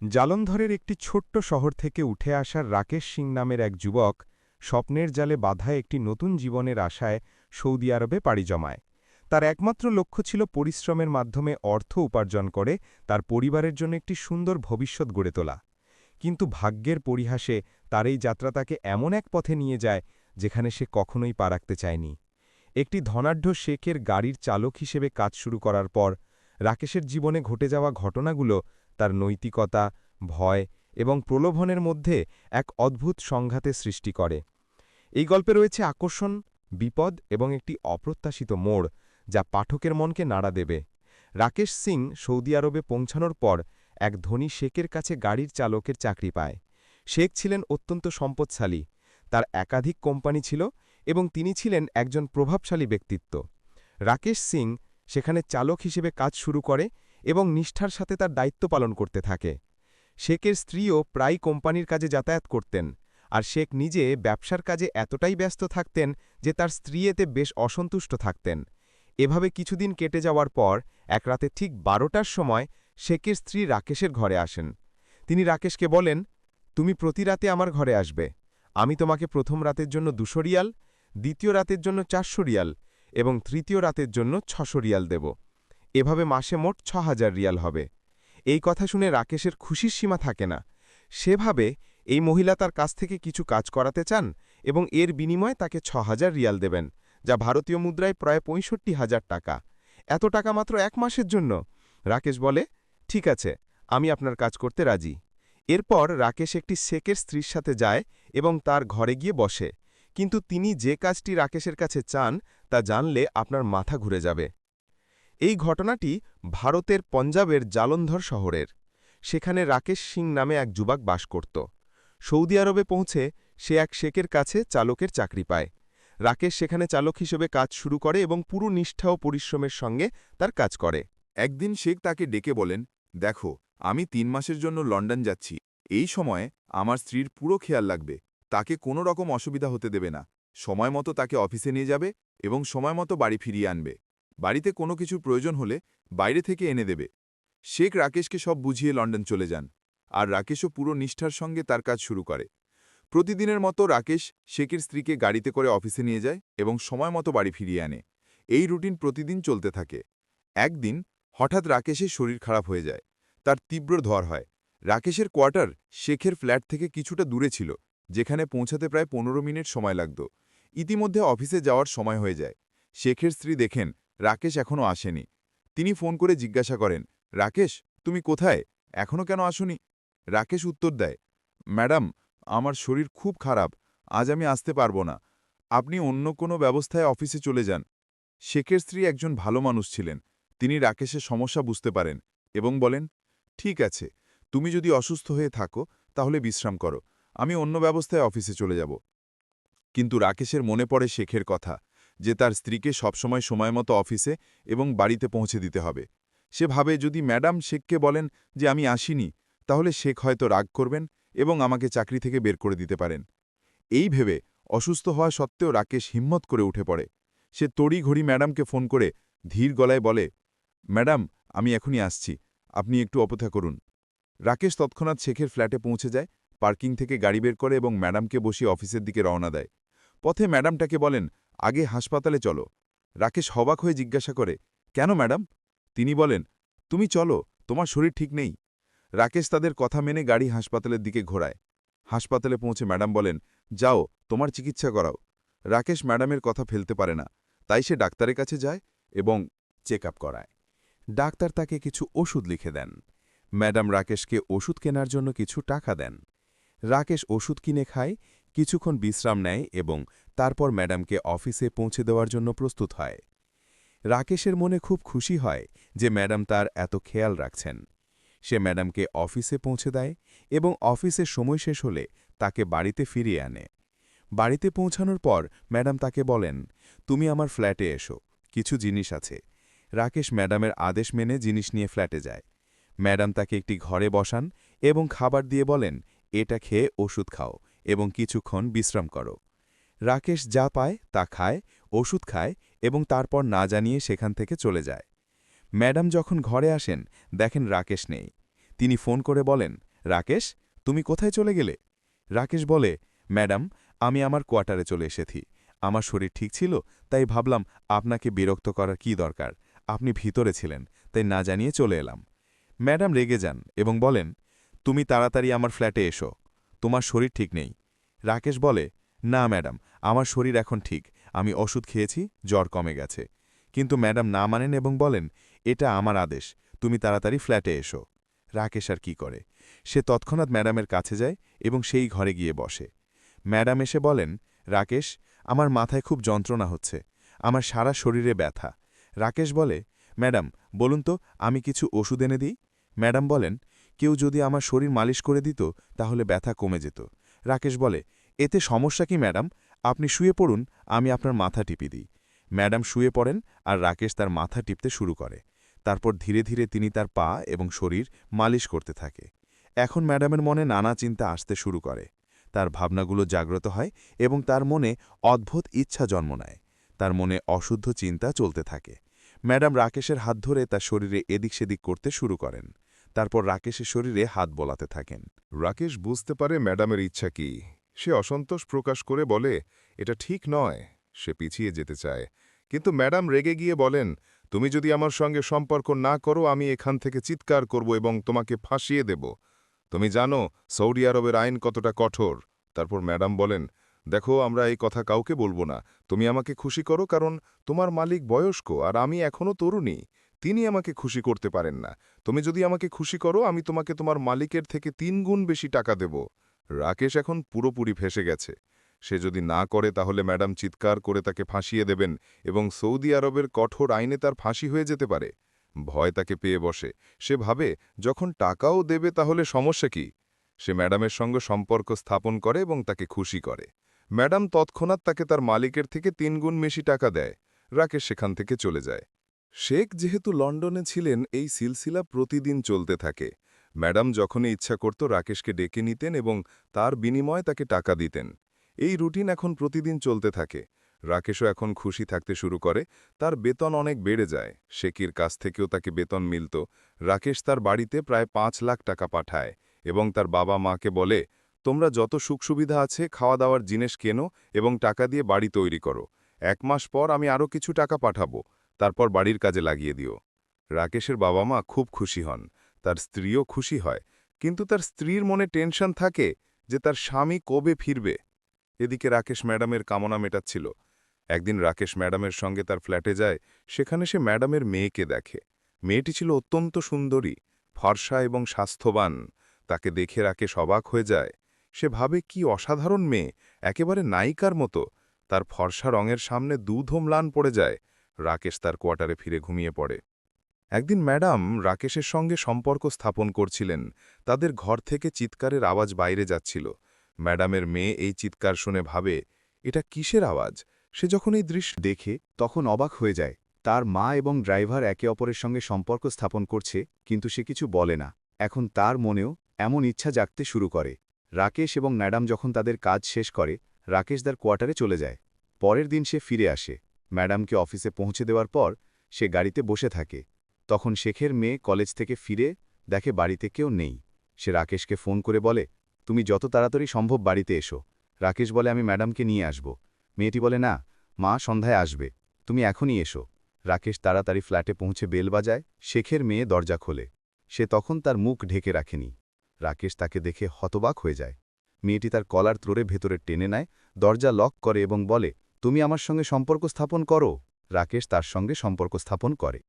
জালন্ধরের একটি ছোট্ট শহর থেকে উঠে আসার রাকেশ সিং নামের এক যুবক স্বপ্নের জালে বাঁধা একটি নতুন জীবনের আশায় সৌদি আরবে পাড়ি জমায়। তার একমাত্র লক্ষ্য ছিল পরিশ্রমের মাধ্যমে অর্থ উপার্জন করে তার পরিবারের জন্য একটি সুন্দর ভবিষ্যৎ গড়ে তোলা। কিন্তু ভাগ্যের পরিহাসে তার এই যাত্রা তাকে এমন এক পথে নিয়ে যায় যেখানে সে কখনোই পা রাখতে চায়নি। একটি ধনাঢ্য শেখের গাড়ির চালক হিসেবে কাজ শুরু করার পর রাকেশের জীবনে ঘটে যাওয়া ঘটনাগুলো তার নৈতিকতা, ভয় এবং প্রলোভনের মধ্যে এক অদ্ভুত সংঘাতের সৃষ্টি করে। এই গল্পে রয়েছে আকর্ষণ, বিপদ এবং একটি অপ্রত্যাশিত মোড় যা পাঠকের মনকে নাড়া দেবে। রাকেশ সিং সৌদি আরবে পৌঁছানোর পর এক ধনী শেখের কাছে গাড়ির চালকের চাকরি পায়। শেখ ছিলেন অত্যন্ত সম্পদশালী, তার একাধিক কোম্পানি ছিল এবং তিনি ছিলেন একজন প্রভাবশালী ব্যক্তিত্ব। রাকেশ সিং সেখানে চালক হিসেবে কাজ শুরু করে এবং নিষ্ঠার সাথে তার দায়িত্ব পালন করতে থাকে। শেখের স্ত্রীও প্রায় কোম্পানির কাজে যাতায়াত করতেন, আর শেখ নিজে ব্যবসার কাজে এতটাই ব্যস্ত থাকতেন যে তার স্ত্রী এতে বেশ অসন্তুষ্ট থাকতেন। এভাবে কিছুদিন কেটে যাওয়ার পর এক রাতে ঠিক 12টার সময় শেখের স্ত্রী রাকেশের ঘরে আসেন। তিনি রাকেশকে বলেন, তুমি প্রতি রাতে আমার ঘরে আসবে। আমি তোমাকে প্রথম রাতের জন্য 200 রিয়াল, দ্বিতীয় রাতের জন্য 400 রিয়াল এবং তৃতীয় রাতের জন্য 600 রিয়াল দেব। এভাবে মাসে মোট 6000 রিয়াল হবে। এই কথা শুনে রাকেশের খুশির সীমা থাকে না। সেভাবে এই মহিলা তার কাছ থেকে কিছু কাজ করাতে চান এবং এর বিনিময়ে তাকে 6000 রিয়াল দেবেন, যা ভারতীয় মুদ্রায় প্রায় 65,000 টাকা। এত টাকা মাত্র 1 মাসের জন্য? রাকেশ বলে, ঠিক আছে, আমি আপনার কাজ করতে রাজি। এরপর রাকেশ একটি শেখের স্ত্রীর সাথে যায় এবং তার ঘরে গিয়ে বসে। কিন্তু তিনি যে কাজটি রাকেশের কাছে চান তা জানলে আপনার মাথা ঘুরে যাবে। এই ঘটনাটি ভারতের পঞ্জাবের জালন্ধর শহরের। সেখানে রাকেশ সিং নামে এক যুবক বাস করত। সৌদি আরবে পৌঁছে সে এক শেখের কাছে চালকের চাকরি পায়। রাকেশ সেখানে চালক হিসেবে কাজ শুরু করে এবং পুরো নিষ্ঠা ও পরিশ্রমের সঙ্গে তার কাজ করে। একদিন শেখ তাকে ডেকে বলেন, দেখো, আমি 3 মাসের জন্য লন্ডন যাচ্ছি। এই সময়ে আমার স্ত্রীর পুরো খেয়াল লাগবে, তাকে কোনো রকম অসুবিধা হতে দেবে না। সময় মতো তাকে অফিসে নিয়ে যাবে এবং সময় মতো বাড়ি ফিরিয়ে আনবে। বাড়িতে কোনো কিছুর প্রয়োজন হলে বাইরে থেকে এনে দেবে। শেখ রাকেশকে সব বুঝিয়ে লন্ডন চলে যান, আর রাকেশও পুরো নিষ্ঠার সঙ্গে তার কাজ শুরু করে। প্রতিদিনের মতো রাকেশ শেখের স্ত্রীকে গাড়িতে করে অফিসে নিয়ে যায় এবং সময় মতো বাড়ি ফিরিয়ে আনে। এই রুটিন প্রতিদিন চলতে থাকে। একদিন হঠাৎ রাকেশের শরীর খারাপ হয়ে যায়। তার তীব্র জ্বর হয়। রাকেশের কোয়ার্টার শেখের ফ্ল্যাট থেকে কিছুটা দূরে ছিল, যেখানে পৌঁছাতে প্রায় 15 মিনিট সময় লাগত। ইতিমধ্যে অফিসে যাওয়ার সময় হয়ে যায়। শেখের স্ত্রী দেখেন রাকেশ এখনও আসেনি। তিনি ফোন করে জিজ্ঞাসা করেন, রাকেশ, তুমি কোথায়? এখনও কেন আসনি? রাকেশ উত্তর দেয়, ম্যাডাম, আমার শরীর খুব খারাপ, আজ আমি আসতে পারবো না। আপনি অন্য কোনো ব্যবস্থায় অফিসে চলে যান। শেখের স্ত্রী একজন ভালো মানুষ ছিলেন। তিনি রাকেশের সমস্যা বুঝতে পারেন এবং বলেন, ঠিক আছে, তুমি যদি অসুস্থ হয়ে থাকো তাহলে বিশ্রাম করো, আমি অন্য ব্যবস্থায় অফিসে চলে যাব। কিন্তু রাকেশের মনে পড়ে শেখের কথা, যে তার স্ত্রীকে সবসময় সময়মতো অফিসে এবং বাড়িতে পৌঁছে দিতে হবে। সে ভাবে, যদি ম্যাডাম শেখকে বলেন যে আমি আসিনি, তাহলে শেখ হয়তো রাগ করবেন এবং আমাকে চাকরি থেকে বের করে দিতে পারেন। এই ভেবে অসুস্থ হওয়া সত্ত্বেও রাকেশ হিম্মত করে উঠে পড়ে। সে তড়িঘড়ি ম্যাডামকে ফোন করে ধীর গলায় বলে, ম্যাডাম, আমি এখনই আসছি, আপনি একটু অপেক্ষা করুন। রাকেশ তৎক্ষণাৎ শেখের ফ্ল্যাটে পৌঁছে যায়, পার্কিং থেকে গাড়ি বের করে এবং ম্যাডামকে বসিয়ে অফিসের দিকে রওনা দেয়। পথে ম্যাডামটাকে বলেন, আগে হাসপাতালে চলো। রাকেশ হবাক হয়ে জিজ্ঞাসা করে, কেন ম্যাডাম? তিনি বলেন, তুমি চলো, তোমার শরীর ঠিক নেই। রাকেশ তাদের কথা মেনে গাড়ি হাসপাতালের দিকে ঘোরায়। হাসপাতালে পৌঁছে ম্যাডাম বলেন, যাও, তোমার চিকিৎসা করাও। রাকেশ ম্যাডামের কথা ফেলতে পারে না, তাই সে ডাক্তারের কাছে যায় এবং চেক আপ করায়। ডাক্তার তাকে কিছু ওষুধ লিখে দেন। ম্যাডাম রাকেশকে ওষুধ কেনার জন্য কিছু টাকা দেন। রাকেশ ওষুধ কিনে খায়, কিছুক্ষণ বিশ্রাম নেয় এবং তারপর ম্যাডামকে অফিসে পৌঁছে দেওয়ার জন্য প্রস্তুত হয়। রাকেশের মনে খুব খুশি হয় যে ম্যাডাম তার এত খেয়াল রাখছেন। সে ম্যাডামকে অফিসে পৌঁছে দেয় এবং অফিসের সময় শেষ হলে তাকে বাড়িতে ফিরিয়ে আনে। বাড়িতে পৌঁছানোর পর ম্যাডাম তাকে বলেন, তুমি আমার ফ্ল্যাটে এসো, কিছু জিনিস আছে। রাকেশ ম্যাডামের আদেশ মেনে জিনিস নিয়ে ফ্ল্যাটে যায়। ম্যাডাম তাকে একটি ঘরে বসান এবং খাবার দিয়ে বলেন, এটা খেয়ে ওষুধ খাও এবং কিছুক্ষণ বিশ্রাম করো। রাকেশ যা পায় তা খায়, ওষুধ খায় এবং তারপর না জানিয়ে সেখান থেকে চলে যায়। ম্যাডাম যখন ঘরে আসেন, দেখেন রাকেশ নেই। তিনি ফোন করে বলেন, রাকেশ, তুমি কোথায় চলে গেলে? রাকেশ বলে, ম্যাডাম, আমি আমার কোয়ার্টারে চলে এসেছি। আমার শরীর ঠিক ছিল, তাই ভাবলাম আপনাকে বিরক্ত করার কি দরকার। আপনি ভিতরে ছিলেন, তাই না জানিয়ে চলে এলাম। ম্যাডাম রেগে যান এবং বলেন, তুমি তাড়াতাড়ি আমার ফ্ল্যাটে এসো, তোমার শরীর ঠিক নেই। রাকেশ বলে, না ম্যাডাম, আমার শরীর এখন ঠিক, আমি ওষুধ খেয়েছি, জ্বর কমে গেছে। কিন্তু ম্যাডাম না মানেন এবং বলেন, এটা আমার আদেশ, তুমি তাড়াতাড়ি ফ্ল্যাটে এসো। রাকেশ আর কি করে, সে তৎক্ষণাৎ ম্যাডামের কাছে যায় এবং সেই ঘরে গিয়ে বসে। ম্যাডাম এসে বলেন, রাকেশ, আমার মাথায় খুব যন্ত্রণা হচ্ছে, আমার সারা শরীরে ব্যথা। রাকেশ বলে, ম্যাডাম বলুন তো, আমি কিছু ওষুধ এনে দিই? ম্যাডাম বলেন, কেউ যদি আমার শরীর মালিশ করে দিত তাহলে ব্যথা কমে যেত। রাকেশ বলে, এতে সমস্যা কি ম্যাডাম, আপনি শুয়ে পড়ুন, আমি আপনার মাথা টিপি দিই। ম্যাডাম শুয়ে পড়েন আর রাকেশ তার মাথা টিপতে শুরু করে। তারপর ধীরে ধীরে তিনি তার পা এবং শরীর মালিশ করতে থাকে। এখন ম্যাডামের মনে নানা চিন্তা আসতে শুরু করে। তার ভাবনাগুলো জাগ্রত হয় এবং তার মনে অদ্ভুত ইচ্ছা জন্ম নেয়। তার মনে অশুদ্ধ চিন্তা চলতে থাকে। ম্যাডাম রাকেশের হাত ধরে তার শরীরে এদিক সেদিক করতে শুরু করেন। তারপর রাকেশের শরীরে হাত বোলাতে থাকেন। রাকেশ বুঝতে পারে ম্যাডামের ইচ্ছা কি। সে অসন্তোষ প্রকাশ করে বলে, এটা ঠিক নয়। সে পিছিয়ে যেতে চায়, কিন্তু ম্যাডাম রেগে গিয়ে বলেন, তুমি যদি আমার সঙ্গে সম্পর্ক না করো, আমি এখান থেকে চিৎকার করব এবং তোমাকে ফাঁসিয়ে দেব। তুমি জানো সৌদি আরবের আইন কতটা কঠোর। তারপর ম্যাডাম বলেন, দেখো, আমরা এই কথা কাউকে বলবো না। তুমি আমাকে খুশি করো, কারণ তোমার মালিক বয়স্ক আর আমি এখনও তরুণী। তিনি আমাকে খুশি করতে পারেন না। তুমি যদি আমাকে খুশি করো, আমি তোমাকে তোমার মালিকের থেকে 3 গুণ বেশি টাকা দেব। রাকেশ এখন পুরোপুরি ফেসে গেছে। সে যদি না করে তাহলে ম্যাডাম চিৎকার করে তাকে ফাঁসিয়ে দেবেন এবং সৌদি আরবের কঠোর আইনে তার ফাঁসি হয়ে যেতে পারে। ভয় তাকে পেয়ে বসে। সে ভাবে, যখন টাকাও দেবে তাহলে সমস্যা কি। সে ম্যাডামের সঙ্গে সম্পর্ক স্থাপন করে এবং তাকে খুশি করে। ম্যাডাম তৎক্ষণাৎ তাকে তার মালিকের থেকে 3 গুণ বেশি টাকা দেয়। রাকেশ সেখান থেকে চলে যায়। শেখ যেহেতু লন্ডনে ছিলেন, এই সিলসিলা প্রতিদিন চলতে থাকে। ম্যাডাম যখনই ইচ্ছা করত রাকেশকে ডেকে নিতেন এবং তার বিনিময়ে তাকে টাকা দিতেন। এই রুটিন এখন প্রতিদিন চলতে থাকে। রাকেশও এখন খুশি থাকতে শুরু করে। তার বেতন অনেক বেড়ে যায়। শেখির কাছ থেকেও তাকে বেতন মিলত। রাকেশ তার বাড়িতে প্রায় 5 লাখ টাকা পাঠায় এবং তার বাবা মাকে বলে, তোমরা যত সুখ সুবিধা আছে খাওয়া দাওয়ার জিনিস কেনো এবং টাকা দিয়ে বাড়ি তৈরি করো। 1 মাস পর আমি আরও কিছু টাকা পাঠাবো, তারপর বাড়ির কাজে লাগিয়ে দিও। রাকেশের বাবা মা খুব খুশি হন। তার স্ত্রীও খুশি হয়, কিন্তু তার স্ত্রীর মনে টেনশন থাকে যে তার স্বামী কবে ফিরবে। এদিকে রাকেশ ম্যাডামের কামনা মেটাচ্ছিল। একদিন রাকেশ ম্যাডামের সঙ্গে তার ফ্ল্যাটে যায়। সেখানে সে ম্যাডামের মেয়েকে দেখে। মেয়েটি ছিল অত্যন্ত সুন্দরী, ফর্সা এবং স্বাস্থ্যবান। তাকে দেখে রাকেশ অবাক হয়ে যায়। সে ভাবে, কি অসাধারণ মেয়ে, একেবারে নায়িকার মতো। তার ফর্সা রঙের সামনে দুধ ম্লান পড়ে যায়। রাকেশ তার কোয়ার্টারে ফিরে ঘুমিয়ে পড়ে। একদিন ম্যাডাম রাকেশের সঙ্গে সম্পর্ক স্থাপন করছিলেন। তাদের ঘর থেকে চিৎকারের আওয়াজ বাইরে যাচ্ছিল। ম্যাডামের মেয়ে এই চিৎকার শুনে ভাবে, এটা কিসের আওয়াজ। সে যখন এই দৃশ্য দেখে তখন অবাক হয়ে যায়। তার মা এবং ড্রাইভার একে অপরের সঙ্গে সম্পর্ক স্থাপন করছে, কিন্তু সে কিছু বলে না। এখন তার মনেও এমন ইচ্ছা জাগতে শুরু করে। রাকেশ এবং ম্যাডাম যখন তাদের কাজ শেষ করে, রাকেশ তার কোয়ার্টারে চলে যায়। পরের দিন সে ফিরে আসে। ম্যাডামকে অফিসে পৌঁছে দেওয়ার পর সে গাড়িতে বসে থাকে। তখন শেখের মেয়ে কলেজ থেকে ফিরে দেখে বাড়িতে কেউ নেই। সে রাকেশকে ফোন করে বলে, তুমি যত তাড়াতাড়ি সম্ভব বাড়িতে এসো। রাকেশ বলে, আমি ম্যাডামকে নিয়ে আসব। মেয়েটি বলে, না মা সন্ধ্যায় আসবে, তুমি এখনই এসো। রাকেশ তাড়াতাড়ি ফ্ল্যাটে পৌঁছে বেল বাজায়। শেখের মেয়ে দরজা খোলে। সে তখন তার মুখ ঢেকে রাখেনি। রাকেশ তাকে দেখে হতবাক হয়ে যায়। মেয়েটি তার কলার ত্ররে ভেতরে টেনে নেয়, দরজা লক করে এবং বলে, তুমি আমার সঙ্গে সম্পর্ক স্থাপন করো। রাকেশ তার সঙ্গে সম্পর্ক স্থাপন করে।